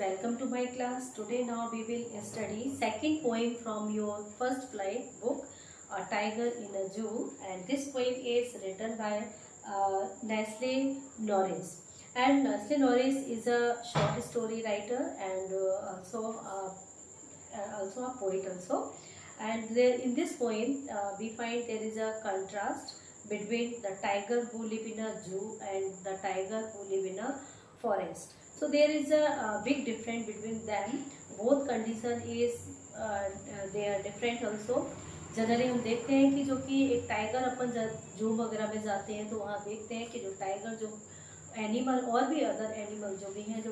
welcome to my class. Today now we will study second poem from your first flight book, A Tiger in a Zoo, and this poem is written by Nestle Norris. And Nestle Norris is a short story writer and also a poet also. And in this poem we find there is a contrast between the tiger who live in a zoo and the tiger who live in a forest. So there is a big difference between them. Both condition is they are different also. Generally हम देखते हैं कि जो कि एक tiger अपन जू वगैरह में जाते हैं तो वहाँ देखते हैं कि जो टाइगर जो एनिमल और भी अदर एनिमल जो भी हैं जो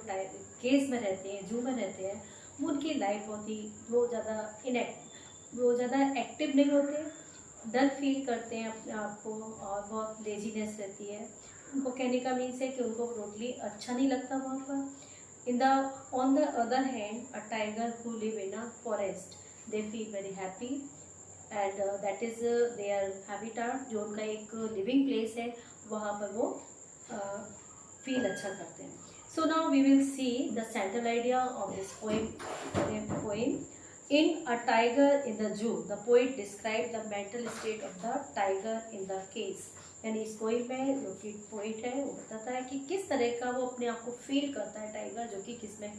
केस में रहते हैं जू में रहते हैं उनकी लाइफ होती वो ज़्यादा एक्टिव नहीं होते, डल फील करते हैं अपने आप को और बहुत लेजीनेस रहती है उनको। कहने का मीन्स है कि उनको टोटली अच्छा नहीं लगता वहाँ पर। On the other hand a tiger who live in a forest they feel very happy and that is their habitat, जो उनका एक लिविंग प्लेस है, वहाँ पर वो फील अच्छा करते हैं। So now we will see the central idea of this poem. In A Tiger in the Zoo, the poet described the mental state of the tiger in the case. यानी इस poem में जो कि poet है वो बताता है कि किस तरह का वो अपने आप को फील करता है टाइगर जो कि किसमें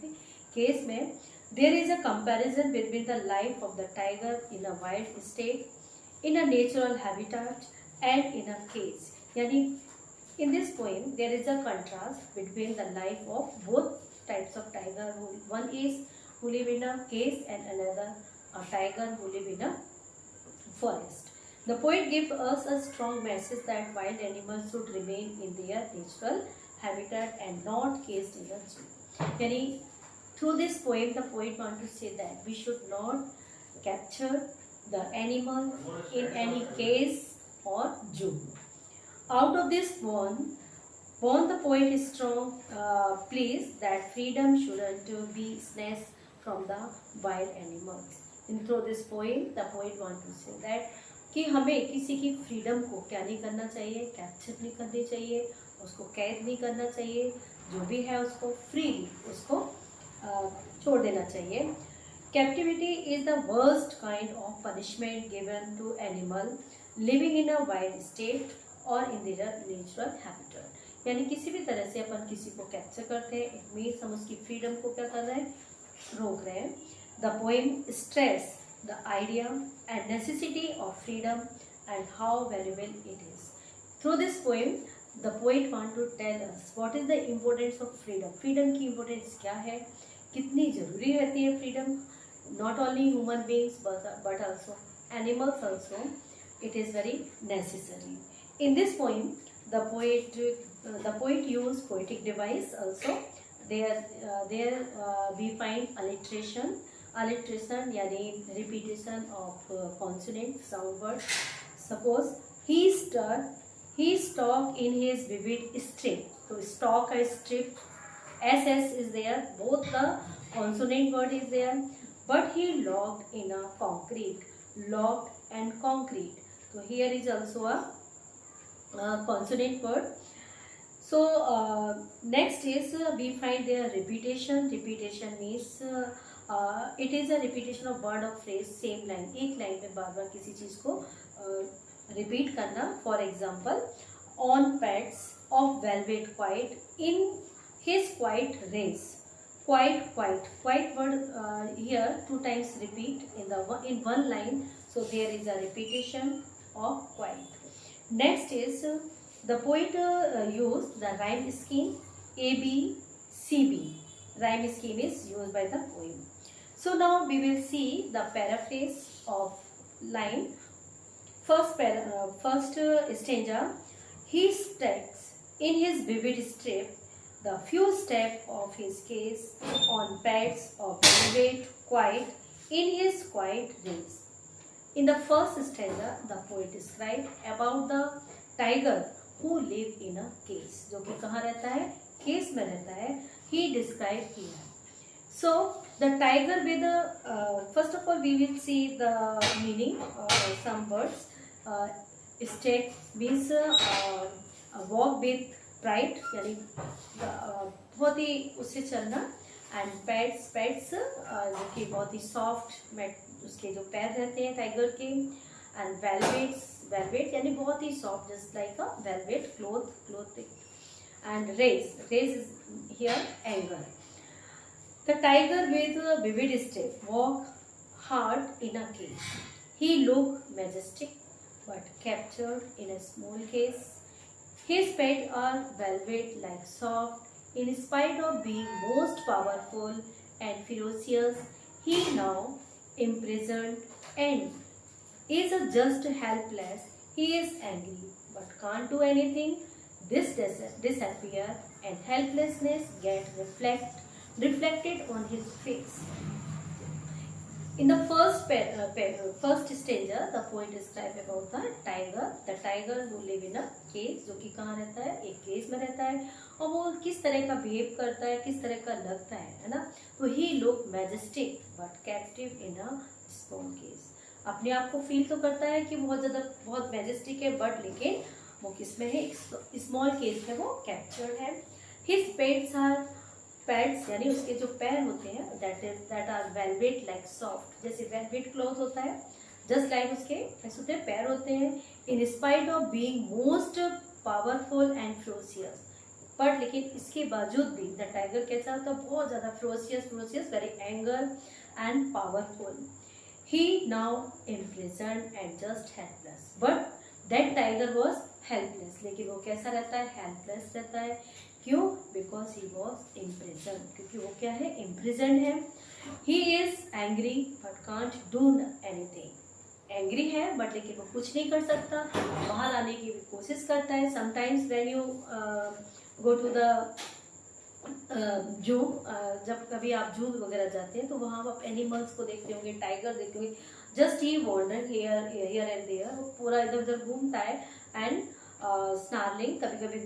केस में। There is a comparison between the life of the tiger in a wild state, in a natural habitat and in a cage. यानी in this poem there is a contrast between the life of both types of tiger. One is who live in a cage and another a tiger who live in a forest. The poet gives us a strong message that wild animals should remain in their natural habitat and not caged in a zoo. यानी through this poem the poet wants to say that we should not capture the animal in any cage or zoo. Out of this one the poet is strong pleas that freedom shouldn't be snatched from the wild animals. In through this poem the poet wants to say that कि हमें किसी की freedom को क्या नहीं करना चाहिए, capture नहीं करनी चाहिए, उसको कैद नहीं करना चाहिए, जो भी है उसको फ्रीली उसको छोड़ देना चाहिए। Captivity is the worst kind of punishment given to animal living in a wild state और इन देयर नेचुरल हैबिटेट। यानी किसी भी तरह से अपन किसी को कैप्चर करते हैं इट मीन्स हम उसकी फ्रीडम को क्या कर रहे हैं, रोक रहे हैं। The poem stress the idea and necessity of freedom and how valuable it is. Through this poem, the poet want to tell us what is the importance of freedom. Freedom की importance क्या है, कितनी ज़रूरी रहती है freedom. Not only human beings but also animals also. It is very necessary. In this poem, the poet use poetic device also. There we find alliteration यानी repetition of consonant sound word. Suppose he stalk in his vivid strip. So stalk a strip, ss is there, both the consonant word is there, but he locked in a concrete, locked and concrete. So here is also a consonant word. So next is we find their repetition means it is a repetition of word or phrase, same line, एक line में बार बार किसी चीज को repeat करना। For example, on pads of velvet quiet in his quiet race. Quiet word here 2 times repeat in one line, so there is a repetition of quite. Next is the poet used the rhyme scheme ABCB. Rhyme scheme is used by the poem. So now we will see the paraphrase of line. First stanza. He stacks in his vivid strip the few steps of his case on pads of velvet quiet in his quiet race. In the first stanza, the poet described about the tiger who live in a cage. जो कि कहाँ रहता है, case में रहता है. He described here. So the tiger with first of all we will see the meaning some words. Stake means walk with pride, यानी बहुत ही उससे चलना. एंड पेट्स जो कि बहुत ही सॉफ्ट उसके जो पैर रहते हैं टाइगर के, एंड वेलवेट यानी बहुत ही soft, just like a velvet cloth and race is here anger. The tiger with a vivid step walked hard in a cage. He looked majestic but captured in a small case. His pets are velvet like soft. In spite of being most powerful and ferocious, he now imprisoned and is just helpless. He is angry but can't do anything. This disappear and helplessness get reflected on his face. In the first stanza, the poet describes about the tiger who live in a cage, जो कि कहाँ रहता है, एक cage में रहता है, और वो किस तरह का बिहेव करता है, किस तरह का लगता है ना. तो he look majestic but captive in a small cage. अपने आप को फील तो करता है कि बहुत मैजेस्टिक है, बट लेकिन वो किस में है, स्मॉल केज में वो कैप्चर्ड है. His पैड्स यानी उसके जो पैर होते हैं that are velvet like soft, जैसे वेलवेट क्लॉथ होता है, जस्ट लाइक उसके ऐसे होते हैं पैर होते हैं. In spite of being most powerful and ferocious, but लेकिन इसके बावजूद भी द टाइगर कैसा होता है, बहुत ज़्यादा ferocious very anger and powerful. He now imprisoned and just helpless, but that tiger was helpless, लेकिन वो कैसा रहता है, हेल्पलेस रहता है. क्यों? बिकॉज ही वॉज इम्प्रिजन, क्योंकि वो क्या है, इम्प्रिजन है. He is angry but can't do anything. Angry है बट लेकिन वो कुछ नहीं कर सकता, बाहर आने की भी कोशिश करता है. Sometimes when you go to the zoo, जब कभी आप जू वगैरह जाते हैं तो वहाँ आप एनिमल्स को देखते होंगे, टाइगर देखते होंगे, just he wander here and there, वो पूरा इधर उधर घूमता है एंड स्नार्लिंग, कभी कभी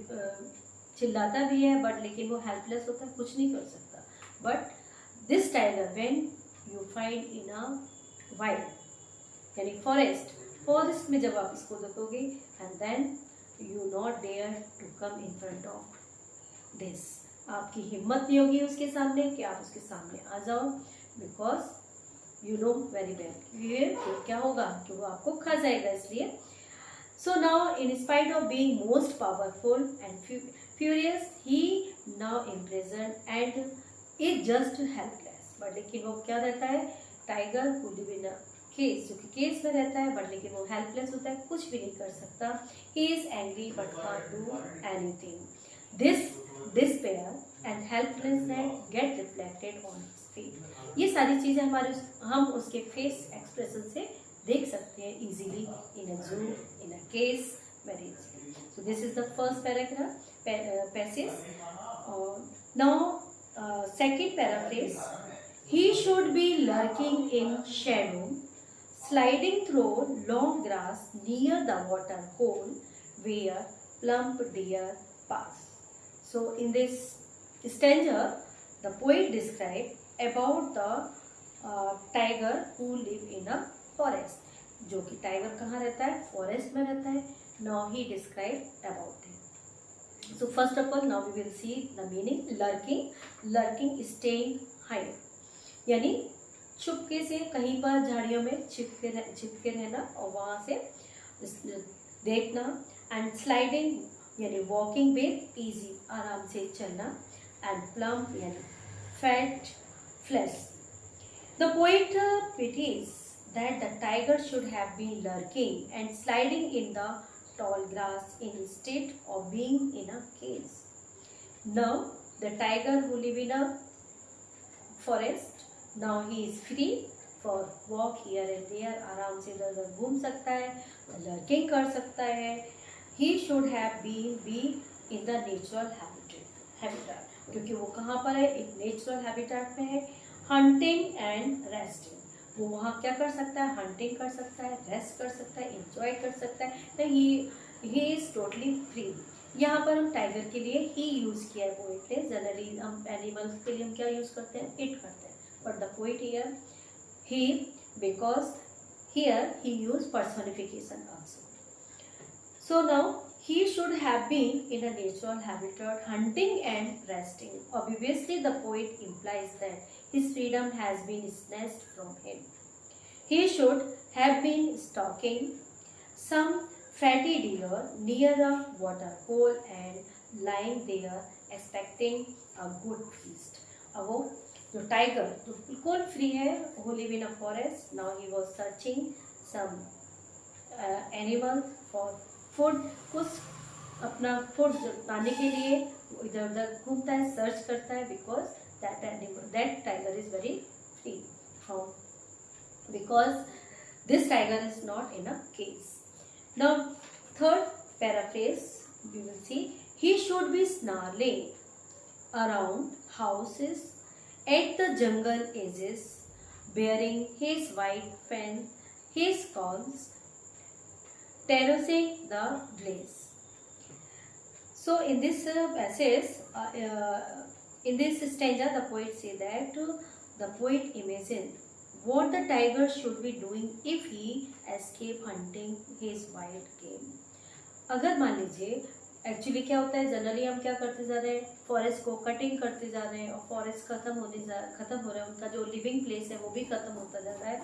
चिल्लाता भी है, बट लेकिन वो हेल्पलेस होता है, कुछ नहीं कर सकता. But this tiger when you find in a wild यानी फॉरेस्ट में जब आप इसको देखोगे, and then you not dare to come in front of this, आपकी हिम्मत नहीं होगी उसके सामने कि आप उसके सामने आ जाओ, because you know very well क्या होगा कि वो आपको खा जाएगा. इसलिए so now in spite of being most powerful and furious, he now imprisoned and is just helpless. but लेकिन वो क्या रहता है, tiger who live in a cage, जो कि केज में रहता है, बट लेकिन वो हेल्पलेस होता है, कुछ भी नहीं कर सकता. he is angry but can't do anything. this despair and helplessness get reflected on his face. ये सारी चीजें हम उसके फेस एक्सप्रेशन से देख सकते हैं easily in a zoo, in a case, very easily. So this is the first paragraph passage. Now second paraphrase. He should be lurking in shadow, sliding through long grass near the water hole where plump deer pass. So in this stanza the poet described about the tiger who live in a forest, जो कि tiger कहाँ रहता है, forest में रहता है. Now he describe about it. So first of all now we will see the meaning. Lurking staying hide, यानी चुपके से कहीं पर झाड़ियों में छिपके रहना और वहाँ से देखना. एंड स्लाइडिंग यानी वॉकिंग विद इजी, आराम से चलना. एंड प्लम्प यानी fat flesh. The poet pities that the tiger should have been lurking and sliding in the tall grass instead of being in a cage. Now the tiger who live in a forest, now he is free for walk here and there, आराम से इधर उधर घूम सकता है, lurking कर सकता है. He should have been in the natural habitat, क्योंकि वो कहाँ पर है, एक नेचुरल हैबिटेट में है. hunting and resting, वो वहाँ क्या कर सकता है, हंटिंग कर सकता है, रेस्ट कर सकता है, इंजॉय कर सकता है. तो ही इज टोटली फ्री. यहाँ पर हम टाइगर के लिए ही यूज़ किया है पोइट ने. जनरली हम एनिमल्स के लिए हम क्या यूज़ करते हैं, इट करते हैं, but the poet here he, because here he use personification also. So now he should have been in a natural habitat hunting and resting. Obviously the poet implies that his freedom has been snatched from him. He should have been stalking some fatty deer near a waterhole and lying there expecting a good feast. अब वो जो tiger जो बिल्कुल free है, who live in a forest, now he was searching some animals for food, कुछ अपना food पाने के लिए इधर उधर घूमता है, सर्च करता है, because that tiger is very free from, because this tiger is not in a cage. Now third paraphrase we will see. He should be snarling around houses at the jungle edges bearing his white fan, his calls, terracing the blaze. So in this passage, in this stanza, the poet say that the poet imagined what the tiger should be doing if he escape hunting his wild game. अगर मान लीजिए actually क्या होता है, generally हम क्या करते जा रहे हैं, फॉरेस्ट को कटिंग करते जा रहे हैं और फॉरेस्ट खत्म हो रहा है, उनका जो लिविंग प्लेस है वो भी खत्म होता जा रहा है.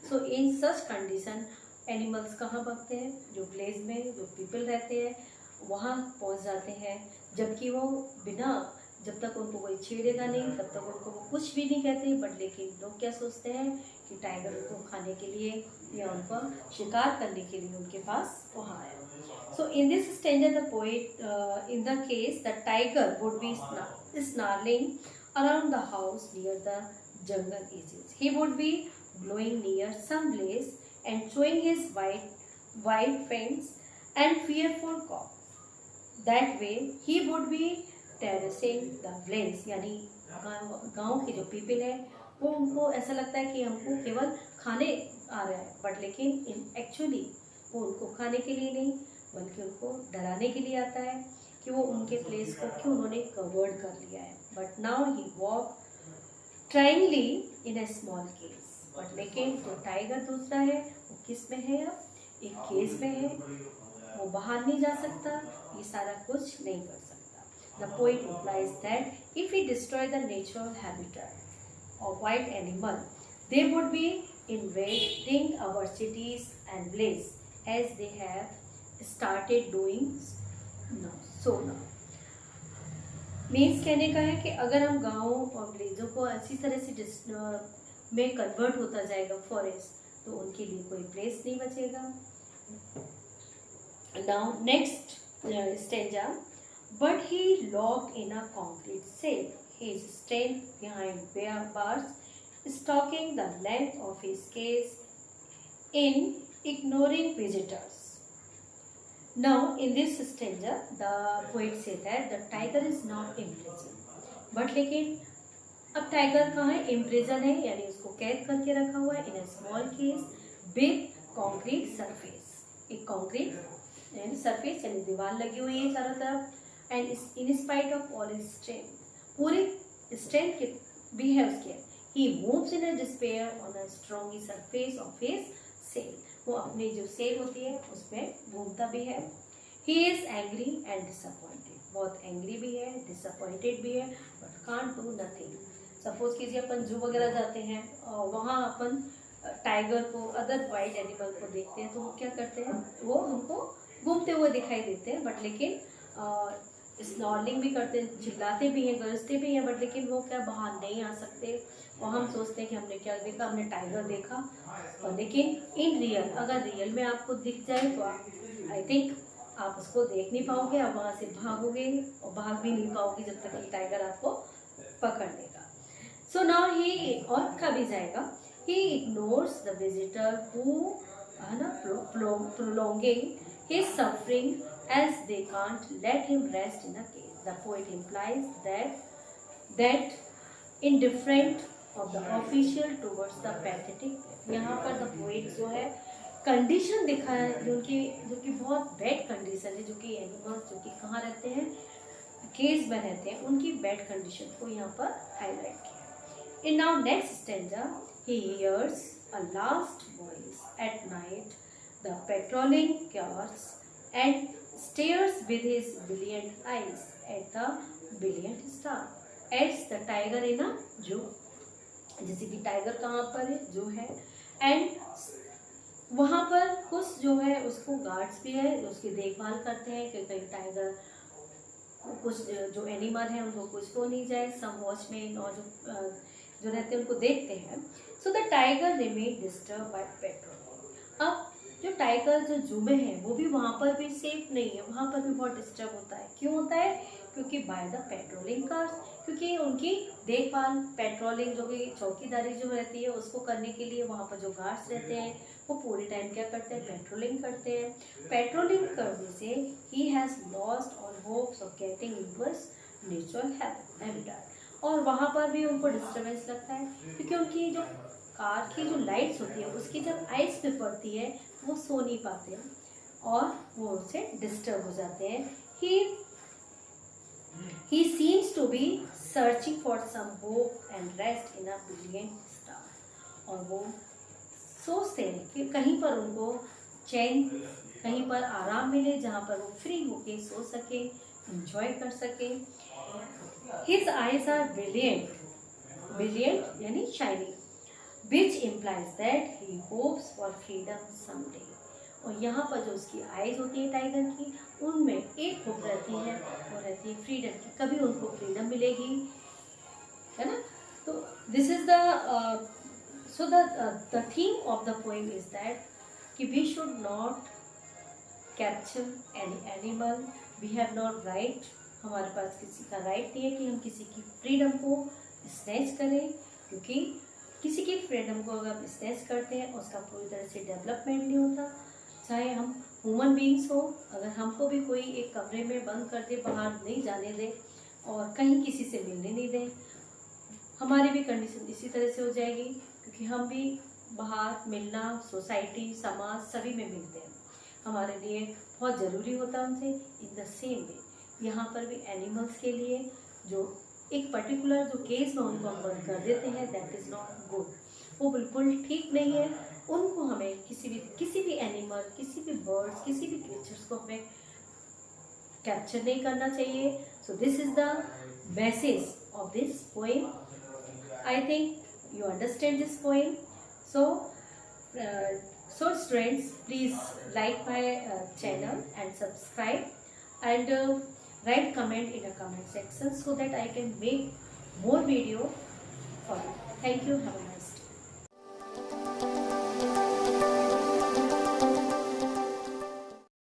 सो इन सच कंडीशन एनिमल्स कहाँ भागते हैं, जो प्लेस में जो पीपल रहते हैं वहाँ पहुँच जाते हैं, जबकि वो बिना, जब तक उनको कोई छेड़ेगा नहीं तब तक उनको वो कुछ भी नहीं कहते. बट लेकिन लोग क्या सोचते हैं कि टाइगर उनको खाने के लिए या उनको शिकार करने के लिए उनके पास वहाँ आया. So in this stanza the poet, in the case the tiger would be snarling around the house near the jungle edges. He would be blowing near some blaze and showing his white fangs and fearful call. That way he would be terracing the blaze. यानी गांव के जो people है वो उनको ऐसा लगता है कि हमको केवल खाने आ रहा है, बट लेकिन इन एक्चुअली वो उनको खाने के लिए नहीं बल्कि उनको डराने के लिए आता है कि वो उनके प्लेस को क्यों उन्होंने कवर्ड कर लिया है. But now he walk tryingly in a small case. But लेकिन जो टाइगर दूसरा है वो किस में है, अब एक केस में है, वो बाहर नहीं जा सकता, ये सारा कुछ नहीं कर सकता. The poet implies that if he destroy the natural habitat of wild animal they would be invading our cities and village as they have started doing now. So now means कहने का है कि अगर हम गाँव और विलेजों को अच्छी तरह से में कन्वर्ट होता जाएगा फॉरेस्ट, तो उनके लिए कोई प्लेस नहीं बचेगा. Now next stanza. But he locked in a concrete safe, his strength behind bare bars, stalking the length of his case in ignoring visitors. Now in this stanza the poet say that the tiger is not imprisoned. But लेकिन अब tiger कहाँ है, imprison है, यानी उसको कैद करके रखा हुआ है in a small case with concrete surface. एक कॉन्क्रीट यानी सरफेस यानी दीवार लगी हुई है चारों तरफ. And in spite of all his strength, पूरी स्ट्रेंथ भी है उसके, he moves in a despair on a strong surface of his cell. वो अपनी जो सेल होती है उसमें घूमता भी है. He is angry and disappointed, बहुत एंग्री भी है, डिसअपॉइंटेड भी है, but can't do nothing. Suppose कीजिए अपन जू वगैरह जाते हैं और वहाँ अपन टाइगर को, अदर वाइल्ड एनिमल को देखते हैं, तो वो क्या करते हैं, वो हमको घूमते हुए दिखाई देते हैं, बट लेकिन स्नॉर्लिंग भी करते हैं, चिल्लाते भी हैं, गरजते भी हैं, बट लेकिन वो क्या बाहर नहीं आ सकते. और हम सोचते हैं कि हमने क्या देखा, हमने टाइगर देखा. और लेकिन इन रियल, अगर रियल में आपको दिख जाए तो आई थिंक आप उसको देख नहीं पाओगे, आप वहाँ से भागोगे और भाग भी नहीं पाओगे जब तक कि टाइगर आपको पकड़ लेगा. सो नाउ ही, और कहा भी जाएगा, ही इग्नोर्स द विजिटर हु है ना prolonging his suffering as they can't let him rest in a cage. The poet implies that indifferent of the official towards the pathetic. यहाँ पर the poet जो है कंडीशन दिखा है जो कि बहुत बैड कंडीशन है, जो कि एनिमल्स जो कि कहाँ रहते हैं, केज में रहते हैं, उनकी बैड कंडीशन को यहाँ पर हाईलाइट किया. In now next stanza he hears a last voice at night, the patrolling cars and stares with his brilliant eyes at the brilliant star. Adds the tiger in a zoo. जैसे कि tiger कहाँ पर है, जो है, and वहाँ पर कुछ जो है उसको गार्ड्स भी है जो उसकी देखभाल करते हैं कि कहीं टाइगर कुछ जो एनिमल है उनको कुछ हो नहीं जाए. सम वॉचमैन और जो रहते हैं उनको देखते हैं. So the tiger remain disturb by petrol. अब जो टाइगर जो जू में है वो भी वहाँ पर भी सेफ नहीं है, वहाँ पर भी बहुत डिस्टर्ब होता है. क्यों होता है? क्योंकि बाय द पेट्रोलिंग कार्स, क्योंकि उनकी देखभाल पेट्रोलिंग जो भी चौकीदारी जो रहती है उसको करने के लिए वहाँ पर जो गार्ड्स रहते हैं वो पूरे टाइम क्या करते हैं? पेट्रोलिंग करते हैं. पेट्रोलिंग करने से he has lost all hopes of getting into his natural habitat. और वहाँ पर भी उनको डिस्टर्बेंस लगता है क्योंकि उनकी जो कार की जो लाइट्स होती है उसकी जब आइस पे पड़ती है वो सो नहीं पाते हैं और वो उससे डिस्टर्ब हो जाते हैं. He seems to be searching for some hope and rest in a brilliant star. और वो सोचते हैं कि कहीं पर उनको चैन, कहीं पर आराम मिले जहाँ पर वो फ्री होके सो सके, enjoy कर सके. His eyes are brilliant, brilliant यानी shining, which implies that he hopes for freedom someday. और यहाँ पर जो उसकी आइज होती है टाइगर की, उनमें एक होप रहती है, वो रहती है फ्रीडम की. कभी उनको फ्रीडम मिलेगी, है ना. तो this is the theme of the poem is that कि we should not capture any animal, we have not right. हमारे पास किसी का राइट नहीं है कि हम किसी की फ्रीडम को स्नैच करें, क्योंकि किसी की फ्रीडम को अगर स्नैच करते हैं उसका पूरी तरह से डेवलपमेंट नहीं होता. चाहे हम ह्यूमन बीइंग्स हो, अगर हमको भी कोई एक कमरे में बंद कर दे, बाहर नहीं जाने दे और कहीं किसी से मिलने नहीं दें, हमारी भी कंडीशन इसी तरह से हो जाएगी. क्योंकि हम भी बाहर मिलना, सोसाइटी, समाज सभी में मिलते हैं, हमारे लिए बहुत ज़रूरी होता है उनसे. इन द सेम वे यहाँ पर भी एनिमल्स के लिए जो एक पर्टिकुलर जो केस में उनको हम बंद कर देते हैं, दैट इज़ नॉट गुड. वो बिल्कुल ठीक नहीं है. उनको हमें किसी भी एनिमल, किसी भी बर्ड्स, किसी भी क्रिएचर्स को हमें कैप्चर नहीं करना चाहिए. सो this is the message of this poem. I think you understand this poem. So students, please like my channel and subscribe and write comment in the comment section so that I can make more video for you. Thank you. Have a nice day.